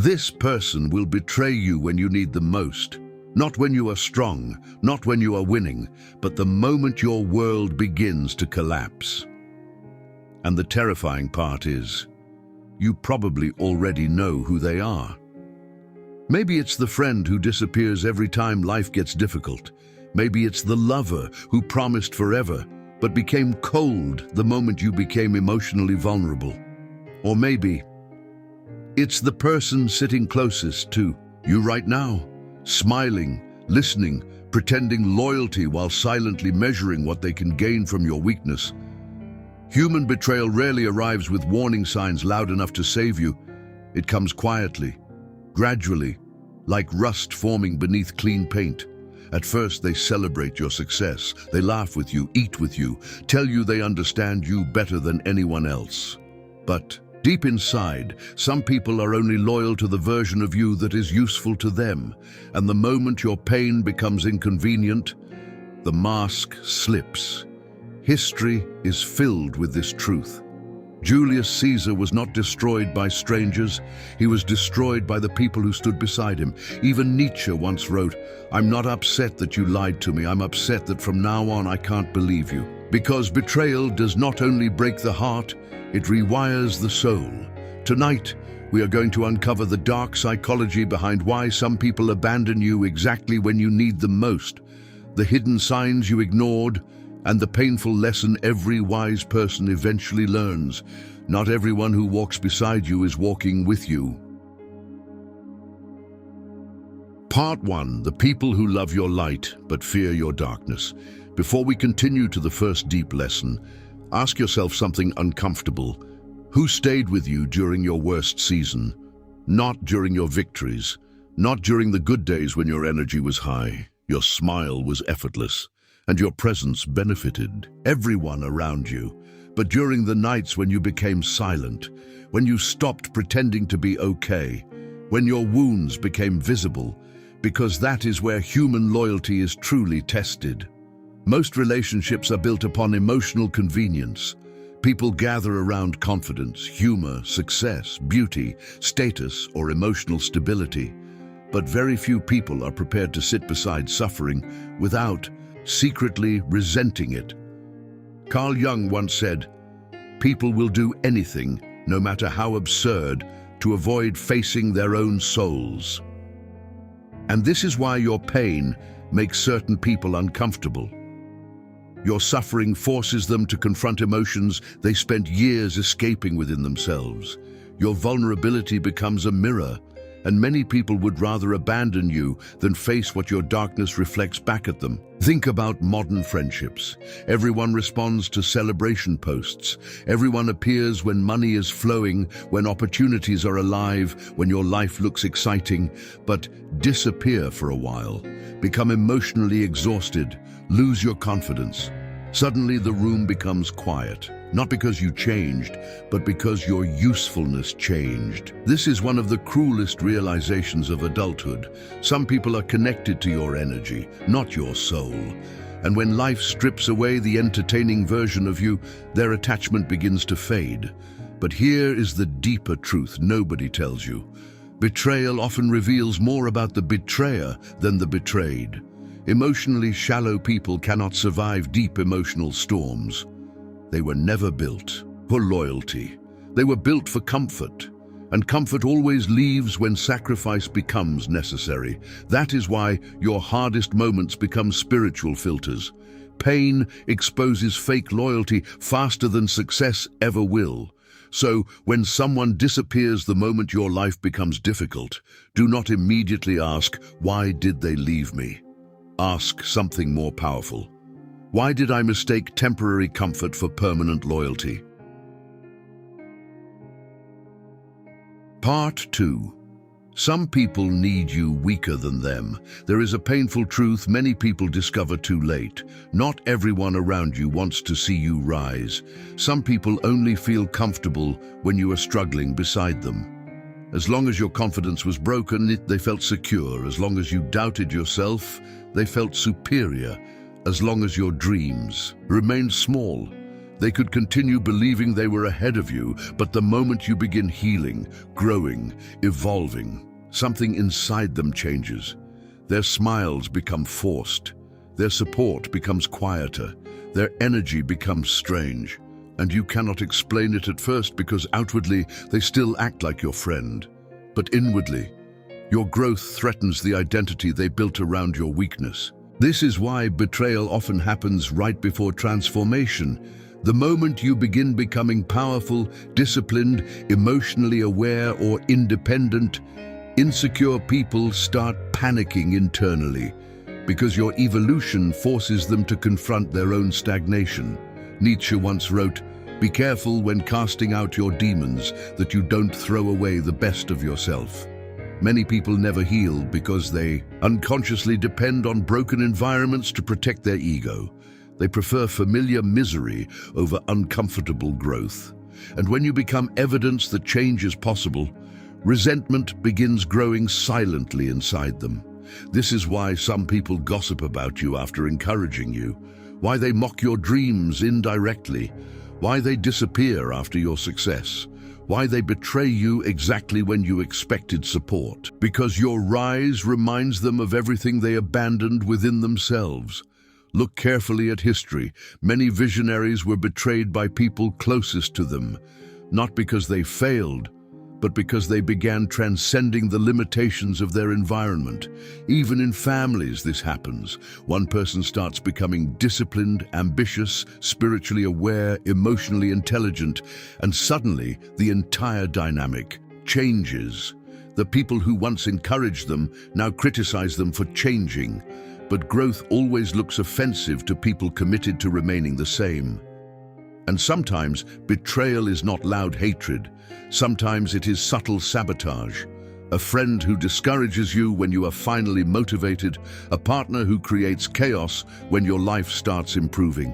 This person will betray you when you need them most. Not when you are strong, not when you are winning, but the moment your world begins to collapse. And the terrifying part is, you probably already know who they are. Maybe it's the friend who disappears every time life gets difficult. Maybe it's the lover who promised forever, but became cold the moment you became emotionally vulnerable. Or maybe it's the person sitting closest to you right now, smiling, listening, pretending loyalty while silently measuring what they can gain from your weakness. Human betrayal rarely arrives with warning signs loud enough to save you. It comes quietly, gradually, like rust forming beneath clean paint. At first, they celebrate your success. They laugh with you, eat with you, tell you they understand you better than anyone else. But deep inside, some people are only loyal to the version of you that is useful to them. And the moment your pain becomes inconvenient, the mask slips. History is filled with this truth. Julius Caesar was not destroyed by strangers. He was destroyed by the people who stood beside him. Even Nietzsche once wrote, "I'm not upset that you lied to me. I'm upset that from now on I can't believe you." Because betrayal does not only break the heart, it rewires the soul. Tonight, we are going to uncover the dark psychology behind why some people abandon you exactly when you need them most, the hidden signs you ignored, and the painful lesson every wise person eventually learns. Not everyone who walks beside you is walking with you. Part 1. The people who love your light but fear your darkness. Before we continue to the first deep lesson, ask yourself something uncomfortable. Who stayed with you during your worst season? Not during your victories. Not during the good days when your energy was high, your smile was effortless, and your presence benefited everyone around you. But during the nights when you became silent, when you stopped pretending to be okay, when your wounds became visible, because that is where human loyalty is truly tested. Most relationships are built upon emotional convenience. People gather around confidence, humor, success, beauty, status, or emotional stability. But very few people are prepared to sit beside suffering without secretly resenting it. Carl Jung once said, "People will do anything, no matter how absurd, to avoid facing their own souls." And this is why your pain makes certain people uncomfortable. Your suffering forces them to confront emotions they spent years escaping within themselves. Your vulnerability becomes a mirror, and many people would rather abandon you than face what your darkness reflects back at them. Think about modern friendships. Everyone responds to celebration posts. Everyone appears when money is flowing, when opportunities are alive, when your life looks exciting, but disappear for a while, become emotionally exhausted, lose your confidence. Suddenly the room becomes quiet. Not because you changed, but because your usefulness changed. This is one of the cruelest realizations of adulthood. Some people are connected to your energy, not your soul. And when life strips away the entertaining version of you, their attachment begins to fade. But here is the deeper truth nobody tells you. Betrayal often reveals more about the betrayer than the betrayed. Emotionally shallow people cannot survive deep emotional storms. They were never built for loyalty. They were built for comfort, and comfort always leaves when sacrifice becomes necessary. That is why your hardest moments become spiritual filters. Pain exposes fake loyalty faster than success ever will. So, when someone disappears the moment your life becomes difficult, do not immediately ask, "Why did they leave me?" Ask something more powerful. Why did I mistake temporary comfort for permanent loyalty? Part 2. Some people need you weaker than them. There is a painful truth many people discover too late. Not everyone around you wants to see you rise. Some people only feel comfortable when you are struggling beside them. As long as your confidence was broken, they felt secure. As long as you doubted yourself, they felt superior. As long as your dreams remained small, They could continue believing they were ahead of you, but the moment you begin healing, growing, evolving, something inside them changes. Their smiles become forced. Their support becomes quieter. Their energy becomes strange. And you cannot explain it at first because outwardly they still act like your friend. But inwardly, your growth threatens the identity they built around your weakness. This is why betrayal often happens right before transformation. The moment you begin becoming powerful, disciplined, emotionally aware, or independent, insecure people start panicking internally because your evolution forces them to confront their own stagnation. Nietzsche once wrote, "Be careful when casting out your demons that you don't throw away the best of yourself." Many people never heal because they unconsciously depend on broken environments to protect their ego. They prefer familiar misery over uncomfortable growth. And when you become evidence that change is possible, resentment begins growing silently inside them. This is why some people gossip about you after encouraging you, why they mock your dreams indirectly, why they disappear after your success, why they betray you exactly when you expected support. Because your rise reminds them of everything they abandoned within themselves. Look carefully at history. Many visionaries were betrayed by people closest to them, not because they failed, but because they began transcending the limitations of their environment. Even in families, this happens. One person starts becoming disciplined, ambitious, spiritually aware, emotionally intelligent, and suddenly the entire dynamic changes. The people who once encouraged them now criticize them for changing. But growth always looks offensive to people committed to remaining the same. And sometimes betrayal is not loud hatred. Sometimes it is subtle sabotage. A friend who discourages you when you are finally motivated. A partner who creates chaos when your life starts improving.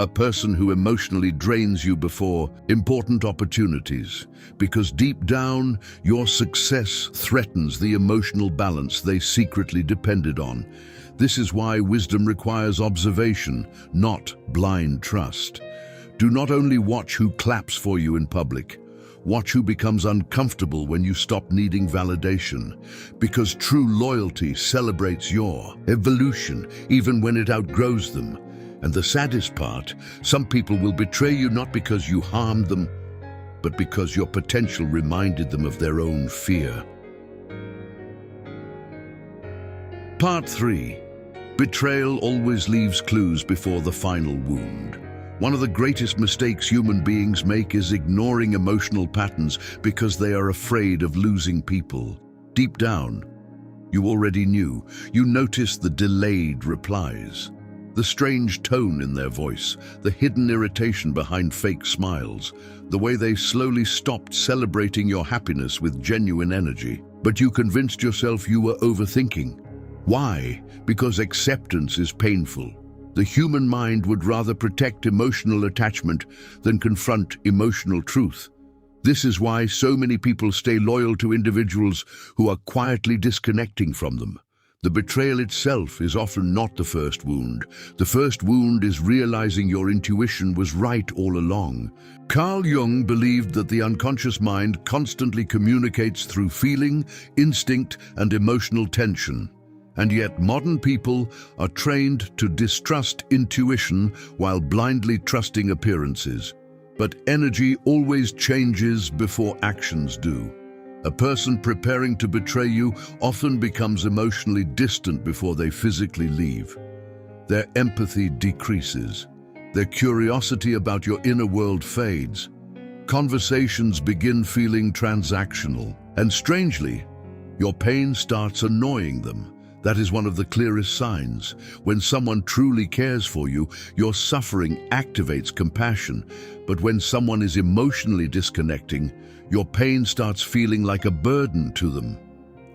A person who emotionally drains you before important opportunities. Because deep down, your success threatens the emotional balance they secretly depended on. This is why wisdom requires observation, not blind trust. Do not only watch who claps for you in public. Watch who becomes uncomfortable when you stop needing validation. Because true loyalty celebrates your evolution, even when it outgrows them. And the saddest part, some people will betray you not because you harmed them, but because your potential reminded them of their own fear. Part 3. Betrayal always leaves clues before the final wound. One of the greatest mistakes human beings make is ignoring emotional patterns because they are afraid of losing people. Deep down, you already knew. You noticed the delayed replies, the strange tone in their voice, the hidden irritation behind fake smiles, the way they slowly stopped celebrating your happiness with genuine energy. But you convinced yourself you were overthinking. Why? Because acceptance is painful. The human mind would rather protect emotional attachment than confront emotional truth. This is why so many people stay loyal to individuals who are quietly disconnecting from them. The betrayal itself is often not the first wound. The first wound is realizing your intuition was right all along. Carl Jung believed that the unconscious mind constantly communicates through feeling, instinct, and emotional tension. And yet modern people are trained to distrust intuition while blindly trusting appearances. But energy always changes before actions do. A person preparing to betray you often becomes emotionally distant before they physically leave. Their empathy decreases. Their curiosity about your inner world fades. Conversations begin feeling transactional. And strangely, your pain starts annoying them. That is one of the clearest signs. When someone truly cares for you, your suffering activates compassion. But when someone is emotionally disconnecting, your pain starts feeling like a burden to them.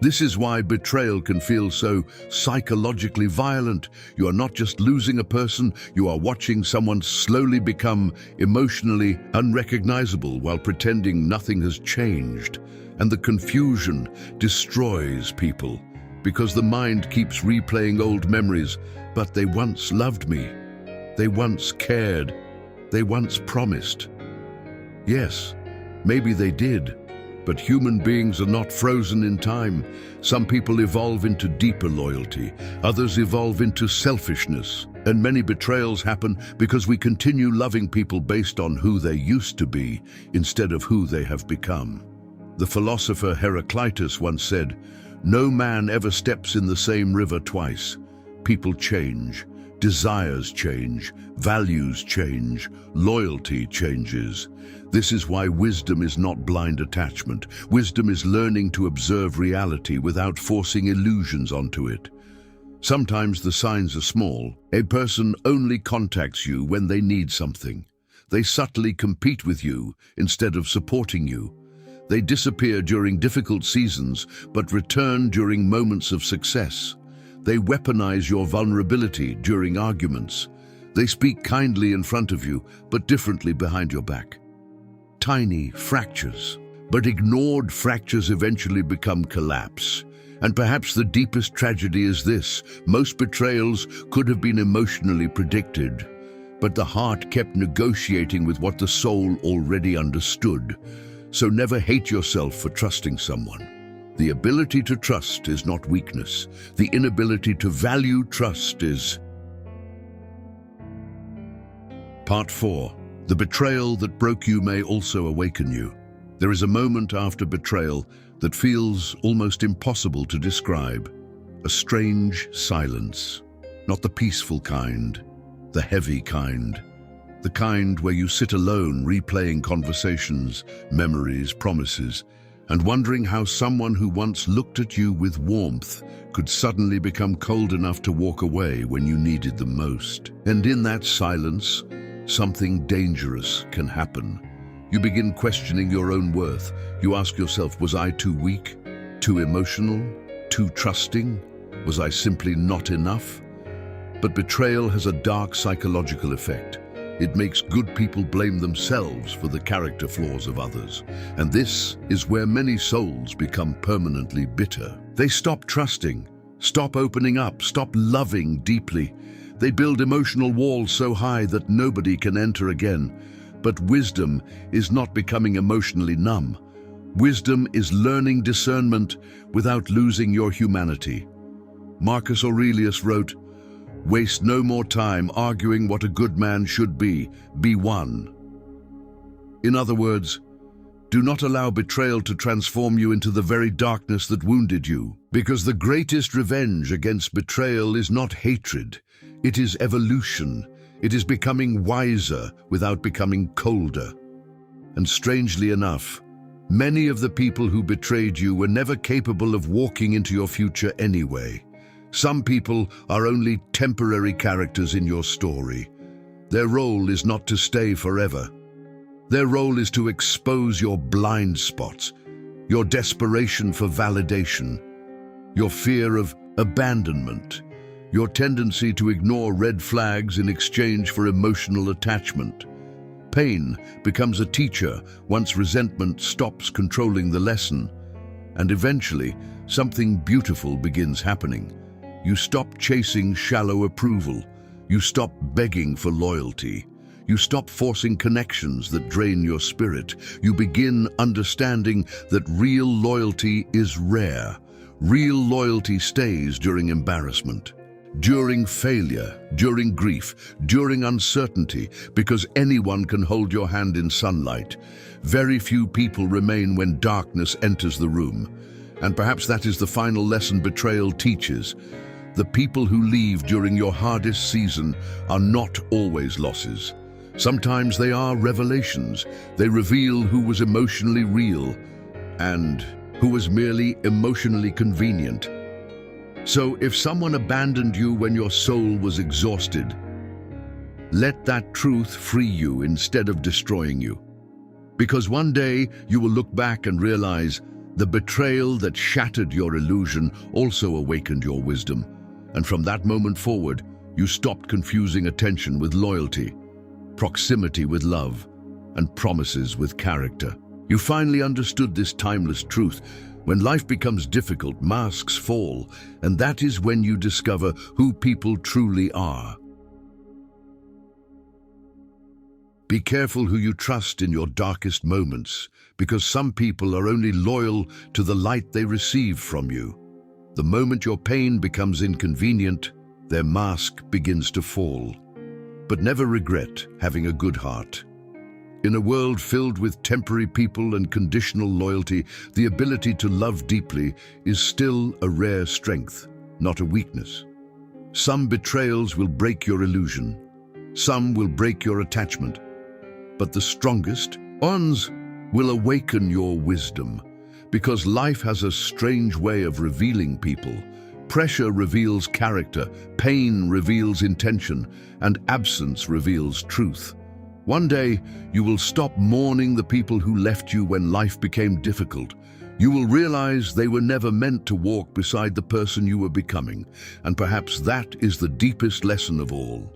This is why betrayal can feel so psychologically violent. You are not just losing a person, you are watching someone slowly become emotionally unrecognizable while pretending nothing has changed. And the confusion destroys people. Because the mind keeps replaying old memories. But they once loved me. They once cared. they once promised. Yes, maybe they did, but human beings are not frozen in time. Some people evolve into deeper loyalty, others evolve into selfishness, and many betrayals happen because we continue loving people based on who they used to be instead of who they have become. The philosopher Heraclitus once said, "No man ever steps in the same river twice. People change, desires change, values change, loyalty changes." This is why wisdom is not blind attachment. Wisdom is learning to observe reality without forcing illusions onto it. Sometimes the signs are small. A person only contacts you when they need something. They subtly compete with you instead of supporting you. They disappear during difficult seasons, but return during moments of success. They weaponize your vulnerability during arguments. They speak kindly in front of you, but differently behind your back. Tiny fractures, but ignored fractures eventually become collapse. And perhaps the deepest tragedy is this: most betrayals could have been emotionally predicted, but the heart kept negotiating with what the soul already understood. So never hate yourself for trusting someone. The ability to trust is not weakness. The inability to value trust is. Part 4. The betrayal that broke you may also awaken you. There is a moment after betrayal that feels almost impossible to describe. A strange silence. Not the peaceful kind, the heavy kind. The kind where you sit alone replaying conversations, memories, promises, and wondering how someone who once looked at you with warmth could suddenly become cold enough to walk away when you needed them most. And in that silence, something dangerous can happen. You begin questioning your own worth. You ask yourself, was I too weak, too emotional, too trusting? Was I simply not enough? But betrayal has a dark psychological effect. It makes good people blame themselves for the character flaws of others. And this is where many souls become permanently bitter. They stop trusting, stop opening up, stop loving deeply. They build emotional walls so high that nobody can enter again. But wisdom is not becoming emotionally numb. Wisdom is learning discernment without losing your humanity. Marcus Aurelius wrote, "Waste no more time arguing what a good man should be one." In other words, do not allow betrayal to transform you into the very darkness that wounded you, because the greatest revenge against betrayal is not hatred, it is evolution. It is becoming wiser without becoming colder. And strangely enough, many of the people who betrayed you were never capable of walking into your future anyway. Some people are only temporary characters in your story. Their role is not to stay forever. Their role is to expose your blind spots, your desperation for validation, your fear of abandonment, your tendency to ignore red flags in exchange for emotional attachment. Pain becomes a teacher once resentment stops controlling the lesson. And eventually, something beautiful begins happening. You stop chasing shallow approval. You stop begging for loyalty. You stop forcing connections that drain your spirit. You begin understanding that real loyalty is rare. Real loyalty stays during embarrassment, during failure, during grief, during uncertainty, because anyone can hold your hand in sunlight. Very few people remain when darkness enters the room. And perhaps that is the final lesson betrayal teaches. The people who leave during your hardest season are not always losses. Sometimes they are revelations. They reveal who was emotionally real and who was merely emotionally convenient. So if someone abandoned you when your soul was exhausted, let that truth free you instead of destroying you. Because one day you will look back and realize the betrayal that shattered your illusion also awakened your wisdom. And from that moment forward, you stopped confusing attention with loyalty, proximity with love, and promises with character. You finally understood this timeless truth. When life becomes difficult, masks fall, and that is when you discover who people truly are. Be careful who you trust in your darkest moments, because some people are only loyal to the light they receive from you. The moment your pain becomes inconvenient, their mask begins to fall. But never regret having a good heart. In a world filled with temporary people and conditional loyalty, the ability to love deeply is still a rare strength, not a weakness. Some betrayals will break your illusion. Some will break your attachment. But the strongest ones will awaken your wisdom, because life has a strange way of revealing people. Pressure reveals character, pain reveals intention, and absence reveals truth. One day, you will stop mourning the people who left you when life became difficult. You will realize they were never meant to walk beside the person you were becoming, and perhaps that is the deepest lesson of all.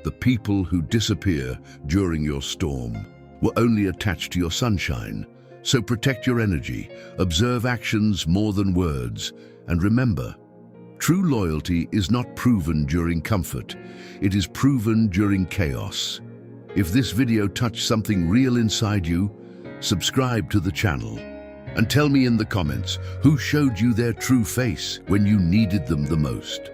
The people who disappear during your storm were only attached to your sunshine. So protect your energy, observe actions more than words, and remember, true loyalty is not proven during comfort, it is proven during chaos. If this video touched something real inside you, subscribe to the channel. And tell me in the comments who showed you their true face when you needed them the most.